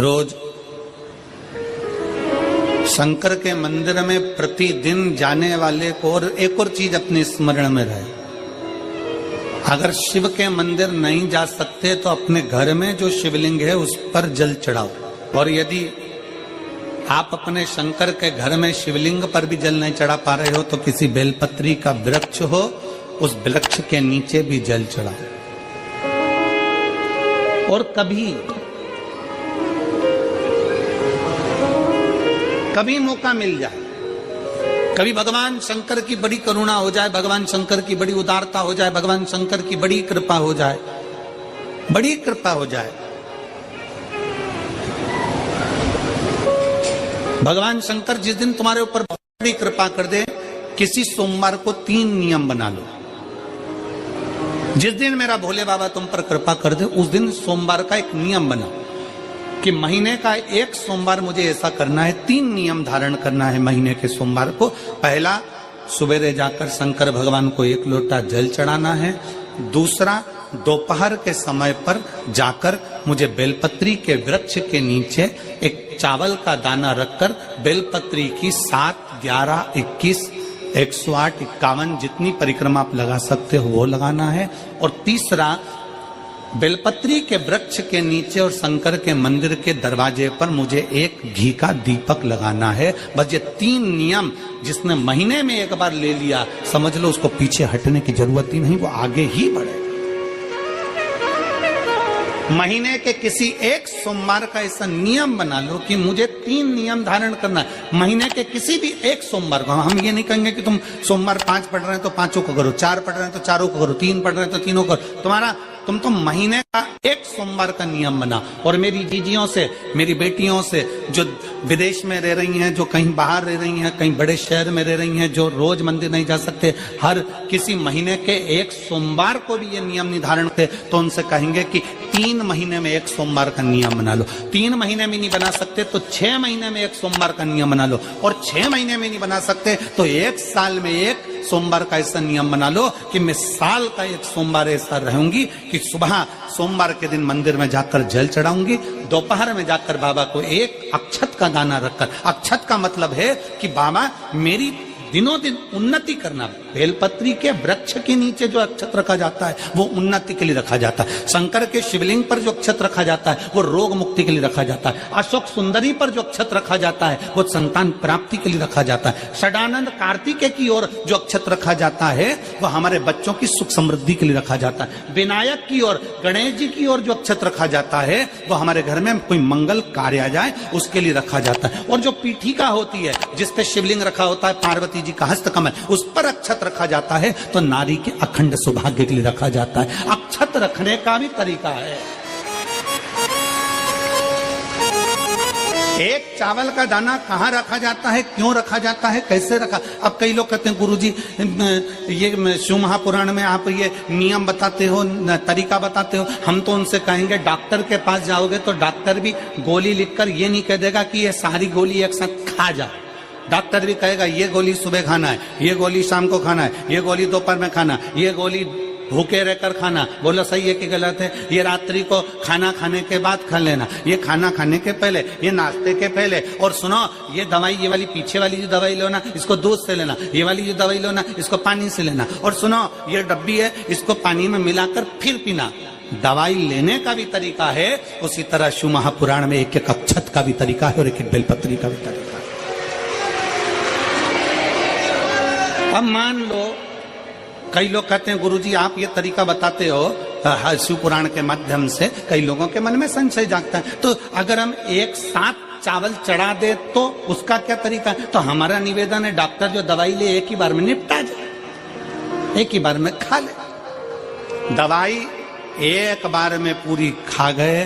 रोज शंकर के मंदिर में प्रतिदिन जाने वाले को और एक और चीज अपने स्मरण में रहे, अगर शिव के मंदिर नहीं जा सकते तो अपने घर में जो शिवलिंग है उस पर जल चढ़ाओ। और यदि आप अपने शंकर के घर में शिवलिंग पर भी जल नहीं चढ़ा पा रहे हो तो किसी बेलपत्री का वृक्ष हो, उस वृक्ष के नीचे भी जल चढ़ाओ। और कभी मौका मिल जाए, कभी भगवान शंकर की बड़ी करुणा हो जाए, भगवान शंकर की बड़ी उदारता हो जाए, भगवान शंकर की बड़ी कृपा हो जाए, बड़ी कृपा हो जाए, भगवान शंकर जिस दिन तुम्हारे ऊपर बड़ी कृपा कर दे, किसी सोमवार को 3 नियम बना लो। जिस दिन मेरा भोले बाबा तुम पर कृपा कर दे उस दिन सोमवार का एक नियम बनाओ कि महीने का एक सोमवार मुझे ऐसा करना है, 3 नियम धारण करना है महीने के सोमवार को। पहला, सुबेरे जाकर शंकर भगवान को 1 लोटा जल चढ़ाना है। दूसरा, दोपहर के समय पर जाकर मुझे बेलपत्री के वृक्ष के नीचे एक चावल का दाना रखकर बेलपत्री की 7, 11, 21, 108, 51 जितनी परिक्रमा आप लगा सकते हो वो लगाना है। और तीसरा, बेलपत्री के वृक्ष के नीचे और शंकर के मंदिर के दरवाजे पर मुझे एक घी का दीपक लगाना है। बस ये 3 नियम जिसने महीने में एक बार ले लिया, समझ लो उसको पीछे हटने की जरूरत ही नहीं, वो आगे ही बढ़े। महीने के किसी एक सोमवार का ऐसा नियम बना लो कि मुझे 3 नियम धारण करना है महीने के किसी भी एक सोमवार को। हम ये नहीं कहेंगे कि तुम सोमवार 5 पढ़ रहे हैं तो 5 को करो, 4 पढ़ रहे हैं तो 4 को करो, 3 पढ़ रहे हैं तो 3 को करो। तुम तो महीने का एक सोमवार का नियम बना। और मेरी जीजियों से, मेरी बेटियों से जो विदेश में रह रही हैं, जो कहीं बाहर रह रही हैं, कहीं बड़े शहर में रह रही हैं, जो रोज मंदिर नहीं जा सकते, हर किसी महीने के एक सोमवार को भी ये नियम निर्धारण थे, तो उनसे कहेंगे कि 3 महीने में एक सोमवार का नियम बना लो। 3 महीने में नहीं बना सकते तो 6 महीने में एक सोमवार का नियम बना लो। और 6 महीने में नहीं बना सकते तो 1 साल में एक सोमवार का ऐसा नियम बना लो कि मैं साल का एक सोमवार ऐसा रहूंगी कि सुबह सोमवार के दिन मंदिर में जाकर जल चढ़ाऊंगी, दोपहर में जाकर बाबा को एक अक्षत का दाना रखकर, अक्षत का मतलब है कि बाबा मेरी दिनों दिन उन्नति करना। बेलपत्री के वृक्ष के नीचे जो अक्षत रखा जाता है वो उन्नति के लिए रखा जाता है। शंकर के शिवलिंग पर जो अक्षत रखा जाता है वो रोग मुक्ति के लिए रखा जाता है। अशोक सुंदरी पर जो अक्षत रखा जाता है वो संतान प्राप्ति के लिए रखा जाता है। षडानंद कार्तिकेय की ओर जो अक्षत रखा जाता है वो हमारे बच्चों की सुख समृद्धि के लिए रखा जाता है। विनायक की ओर, गणेश जी की ओर जो अक्षत रखा जाता है वो हमारे घर में कोई मंगल कार्य आ जाए उसके लिए रखा जाता है। और जो पीठिका होती है जिसपे शिवलिंग रखा होता है, पार्वती जी का हस्तकमल, उस पर अक्षत रखा जाता है तो नारी के अखंड सौभाग्य के लिए रखा जाता है। अक्षत रखने का भी तरीका है। एक चावल का दाना कहाँ रखा जाता है, क्यों रखा जाता है, कैसे रखा। अब कई लोग कहते हैं गुरुजी ये शिव महापुराण में आप ये नियम बताते हो, तरीका बताते हो। हम तो उनसे कहेंगे डॉक्टर के पास जाओगे तो डॉक्टर भी गोली लिखकर ये नहीं कह देगा कि ये सारी गोली एक साथ खा जा। डॉक्टर भी कहेगा ये गोली सुबह खाना है, ये गोली शाम को खाना है, ये गोली दोपहर में खाना, ये गोली भूखे रहकर खाना। बोलो सही है कि गलत है? ये रात्रि को खाना खाने के बाद खा लेना, ये खाना खाने के पहले, ये नाश्ते के पहले। और सुनो, ये दवाई, ये वाली पीछे वाली जो दवाई लो ना इसको दूध से लेना, ये वाली जो दवाई लो ना इसको पानी से लेना। और सुनो, ये डब्बी है इसको पानी में मिलाकर फिर पीना। दवाई लेने का भी तरीका है, उसी तरह शिव महापुराण में एक एक अक्षत का भी तरीका है और एक एक बेलपत्री का भी तरीका है। अब मान लो कई लोग कहते हैं गुरुजी आप ये तरीका बताते हो शिव पुराण के माध्यम से, कई लोगों के मन में संशय जागता है, तो अगर हम एक साथ चावल चढ़ा दे तो उसका क्या तरीका है? तो हमारा निवेदन है डॉक्टर जो दवाई ले एक ही बार में निपटा जाए, एक ही बार में खा ले। दवाई एक बार में पूरी खा गए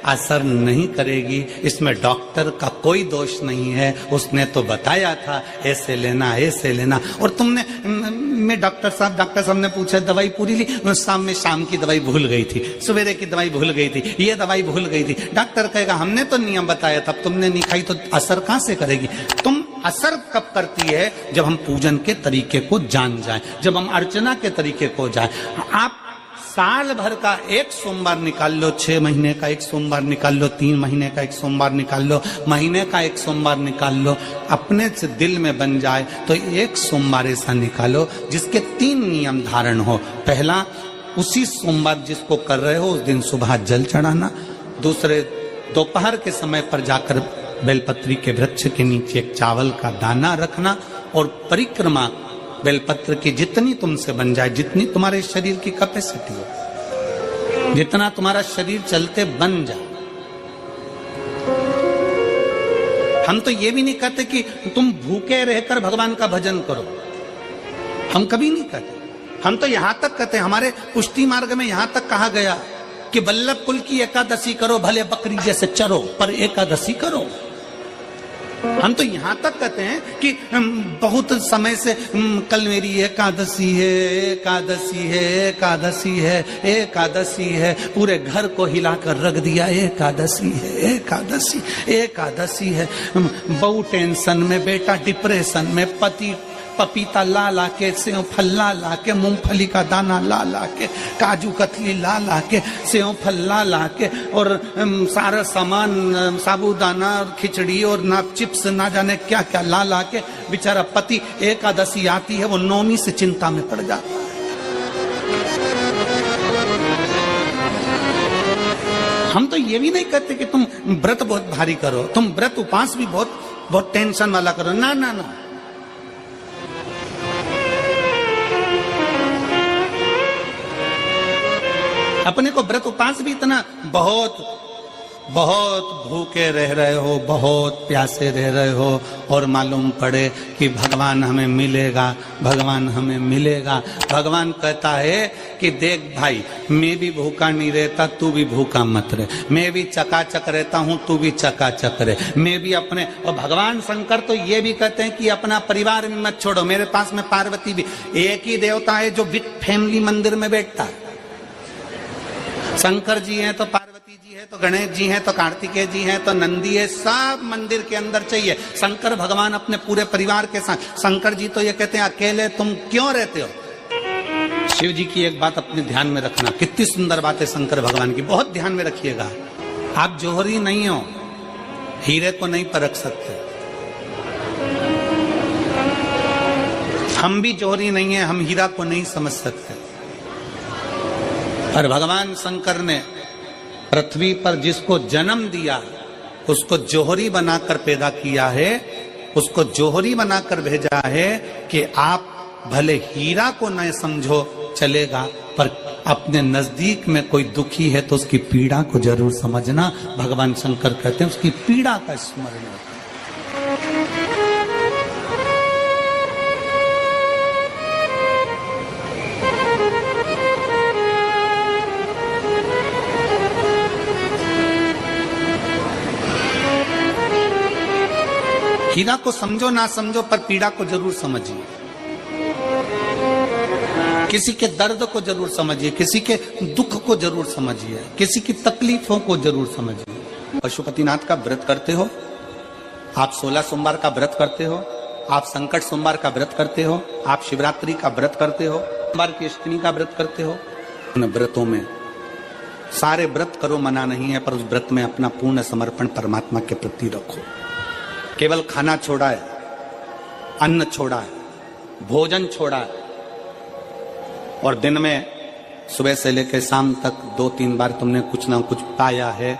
असर नहीं करेगी, इसमें डॉक्टर का कोई दोष नहीं है। उसने तो बताया था ऐसे लेना, ऐसे लेना। और तुमने, मैं डॉक्टर साहब ने पूछा दवाई पूरी ली, शाम की दवाई भूल गई थी, सवेरे की दवाई भूल गई थी, ये दवाई भूल गई थी। डॉक्टर कहेगा हमने तो नियम बताया था, तुमने नहीं खाई तो असर कहां से करेगी? तुम असर कब करती है? जब हम पूजन के तरीके को जान जाए, जब हम अर्चना के तरीके को जाए। आप साल भर का एक सोमवार निकाल लो, 6 महीने का एक सोमवार निकाल लो, 3 महीने का एक सोमवार निकाल लो, महीने का एक सोमवार निकाल लो, अपने से दिल में बन जाए तो एक सोमवार ऐसा निकालो जिसके 3 नियम धारण हो। पहला, उसी सोमवार जिसको कर रहे हो उस दिन सुबह जल चढ़ाना। दूसरे, दोपहर के समय पर जाकर बेलपत्री के वृक्ष के नीचे एक चावल का दाना रखना। और परिक्रमा बेलपत्र की जितनी तुमसे बन जाए, जितनी तुम्हारे शरीर की कैपेसिटी हो, जितना तुम्हारा शरीर चलते बन जाए। हम तो ये भी नहीं कहते कि तुम भूखे रहकर भगवान का भजन करो, हम कभी नहीं कहते। हम तो यहां तक कहते हैं, हमारे पुष्टि मार्ग में यहां तक कहा गया कि वल्लभ कुल की एकादशी करो, भले बकरी जैसे चरो पर एकादशी करो। हम तो यहां तक कहते हैं कि बहुत समय से कल मेरी एकादशी है, एकादशी है, एकादशी है, एकादशी है, पूरे घर को हिलाकर रख दिया, एकादशी है, एकादशी, एकादशी है। बहू टेंशन में, बेटा डिप्रेशन में, पति पपीता ला ला के, सेव फल ला ला के, मूंगफली का दाना ला ला के, काजू कतली ला ला के, सेव फल ला ला के, और सारा सामान, साबूदाना और खिचड़ी और ना चिप्स ना जाने क्या क्या ला ला के, बेचारा पति एकादशी आती है वो नौमी से चिंता में पड़ जाता है। हम तो ये भी नहीं कहते कि तुम व्रत बहुत भारी करो, तुम व्रत उपास भी बहुत बहुत टेंशन वाला करो, ना ना ना। अपने को व्रत उपास भी इतना बहुत बहुत भूखे रह रहे हो, बहुत प्यासे रह रहे हो, और मालूम पड़े कि भगवान हमें मिलेगा, भगवान हमें मिलेगा। भगवान कहता है कि देख भाई, मैं भी भूखा नहीं रहता, तू भी भूखा मत रहे, मैं भी चकाचक रहता हूँ, तू भी चकाचक रहे, मैं भी अपने। और भगवान शंकर तो ये भी कहते हैं कि अपना परिवार भी मत छोड़ो। मेरे पास में पार्वती भी, एक ही देवता है जो विद फैमिली मंदिर में बैठता है। शंकर जी हैं तो पार्वती जी है, तो गणेश जी हैं, तो कार्तिकेय जी हैं, तो नंदी है, सब मंदिर के अंदर चाहिए। शंकर भगवान अपने पूरे परिवार के साथ। शंकर जी तो ये कहते हैं अकेले तुम क्यों रहते हो। शिव जी की एक बात अपने ध्यान में रखना, कितनी सुंदर बात है शंकर भगवान की, बहुत ध्यान में रखिएगा। आप जोहरी नहीं हो, हीरे को नहीं परख सकते। हम भी जोहरी नहीं है, हम हीरा को नहीं समझ सकते। पर भगवान शंकर ने पृथ्वी पर जिसको जन्म दिया उसको जोहरी बनाकर पैदा किया है, उसको जोहरी बनाकर भेजा है कि आप भले हीरा को न समझो चलेगा, पर अपने नजदीक में कोई दुखी है तो उसकी पीड़ा को जरूर समझना। भगवान शंकर कहते हैं उसकी पीड़ा का स्मरण रखना। हीरा को समझो ना समझो, पर पीड़ा को जरूर समझिए। किसी के दर्द को जरूर समझिए, किसी के दुख को जरूर समझिए, किसी की तकलीफों को जरूर समझिए। पशुपतिनाथ का व्रत करते हो आप, 16 सोमवार का व्रत करते हो आप, संकट सोमवार का व्रत करते हो आप, शिवरात्रि का व्रत करते हो, सोमवार की अष्टमी का व्रत करते हो। उन व्रतों में सारे व्रत करो, मना नहीं है, पर उस व्रत में अपना पूर्ण समर्पण परमात्मा के प्रति रखो। केवल खाना छोड़ा है, अन्न छोड़ा है, भोजन छोड़ा है, और दिन में सुबह से लेकर शाम तक 2-3 बार तुमने कुछ ना कुछ पाया है,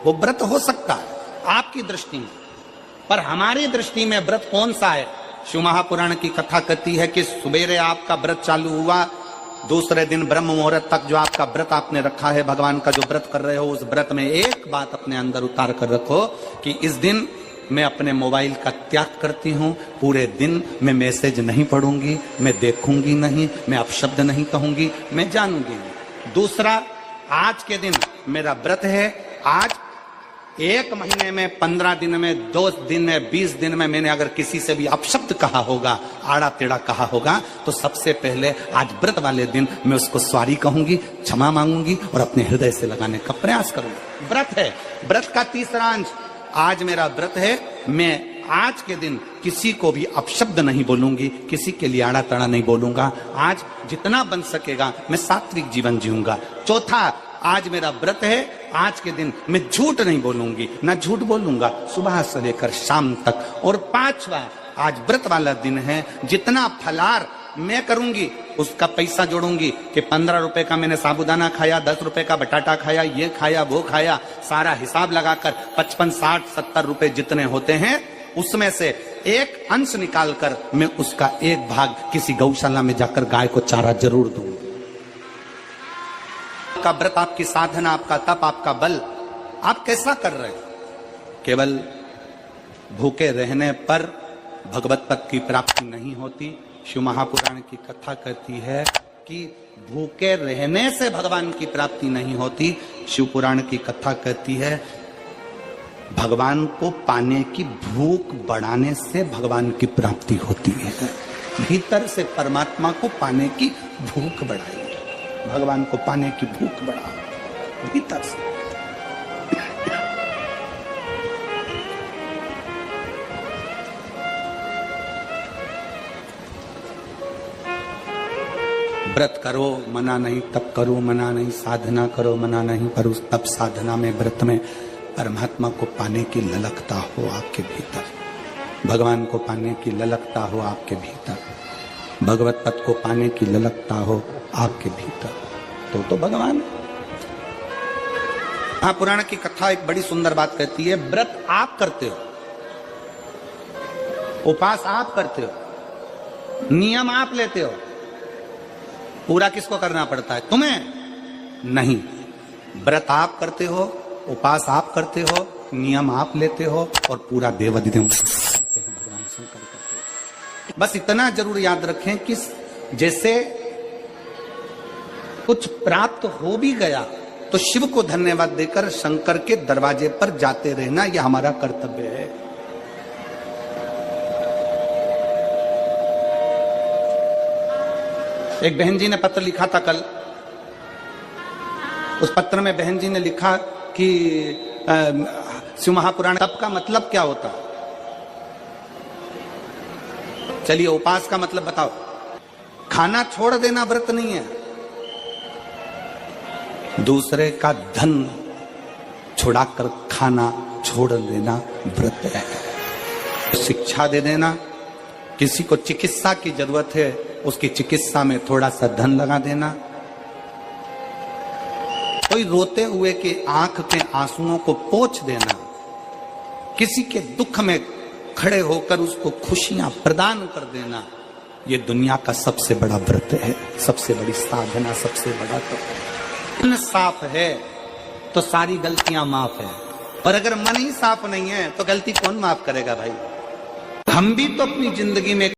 वो व्रत हो सकता है आपकी दृष्टि में, पर हमारी दृष्टि में व्रत कौन सा है। शिव महापुराण की कथा कहती है कि सुबेरे आपका व्रत चालू हुआ, दूसरे दिन ब्रह्म मुहूर्त तक जो आपका व्रत आपने रखा है, भगवान का जो व्रत कर रहे हो, उस व्रत में एक बात अपने अंदर उतार कर रखो कि इस दिन मैं अपने मोबाइल का त्याग करती हूँ, पूरे दिन मैं मैसेज नहीं पढ़ूंगी, मैं देखूंगी नहीं, मैं अपशब्द नहीं कहूंगी, मैं जानूंगी नहीं। दूसरा, आज के दिन मेरा व्रत है, आज 1 महीने में, 15 दिन में, 2 दिन में, 20 दिन में मैंने अगर किसी से भी अपशब्द कहा होगा, आड़ा टेढ़ा कहा होगा, तो सबसे पहले आज व्रत वाले दिन मैं उसको सॉरी कहूंगी, क्षमा मांगूंगी और अपने हृदय से लगाने का प्रयास करूंगी। व्रत है, व्रत का तीसरा अंश, आज मेरा व्रत है, मैं आज के दिन किसी को भी अपशब्द नहीं बोलूंगी, किसी के लिए आड़ा तड़ा नहीं बोलूंगा। आज जितना बन सकेगा मैं सात्विक जीवन जीऊंगा। चौथा, आज मेरा व्रत है, आज के दिन मैं झूठ नहीं बोलूंगी, ना झूठ बोलूंगा सुबह से लेकर शाम तक। और पांचवा, आज व्रत वाला दिन है, जितना फलार मैं करूंगी उसका पैसा जोड़ूंगी कि 15 रुपए का मैंने साबुदाना खाया, 10 रुपए का बटाटा खाया, ये खाया वो खाया, सारा हिसाब लगाकर 55, 60, 70 रुपए जितने होते हैं उसमें से एक अंश निकालकर मैं उसका एक भाग किसी गौशाला में जाकर गाय को चारा जरूर दूंगी। आपका व्रत, आपकी साधना, आपका तप, आपका बल, आप कैसा कर रहे हैं? केवल भूखे रहने पर भगवत पद की प्राप्ति नहीं होती। शिव महापुराण की कथा कहती है कि भूखे रहने से भगवान की प्राप्ति नहीं होती। शिव पुराण की कथा कहती है भगवान को पाने की भूख बढ़ाने से भगवान की प्राप्ति होती है। भीतर से परमात्मा को पाने की भूख बढ़ाइए, भगवान को पाने की भूख बढ़ाओ भीतर से। व्रत करो मना नहीं, तप करो मना नहीं, साधना करो मना नहीं, पर उस तप साधना में व्रत में परमात्मा को पाने की ललकता हो आपके भीतर, भगवान को पाने की ललकता हो आपके भीतर, भगवत पद को पाने की ललकता हो आपके भीतर, तो भगवान। महापुराण की कथा एक बड़ी सुंदर बात कहती है, व्रत आप करते हो, उपास आप करते हो, नियम आप लेते हो, पूरा किसको करना पड़ता है? तुम्हें नहीं। व्रत आप करते हो, उपास आप करते हो, नियम आप लेते हो और पूरा देवाधिदेव भगवान शंकर करते हो। बस इतना जरूर याद रखें कि जैसे कुछ प्राप्त हो भी गया तो शिव को धन्यवाद देकर शंकर के दरवाजे पर जाते रहना, यह हमारा कर्तव्य है। एक बहन जी ने पत्र लिखा था कल। उस पत्र में बहन जी ने लिखा कि शिव महापुराण तप का मतलब क्या होता? चलिए उपास का मतलब बताओ। खाना छोड़ देना व्रत नहीं है, दूसरे का धन छुड़ाकर खाना छोड़ देना व्रत है। शिक्षा दे देना, किसी को चिकित्सा की जरूरत है उसकी चिकित्सा में थोड़ा सा धन लगा देना, कोई रोते हुए की आंख के आंसुओं को पोंछ देना, किसी के दुख में खड़े होकर उसको खुशियां प्रदान कर देना, ये दुनिया का सबसे बड़ा व्रत है, सबसे बड़ी साधना, सबसे बड़ा तप। मन साफ है तो सारी गलतियां माफ है, और अगर मन ही साफ नहीं है तो गलती कौन माफ करेगा भाई? हम भी तो अपनी जिंदगी में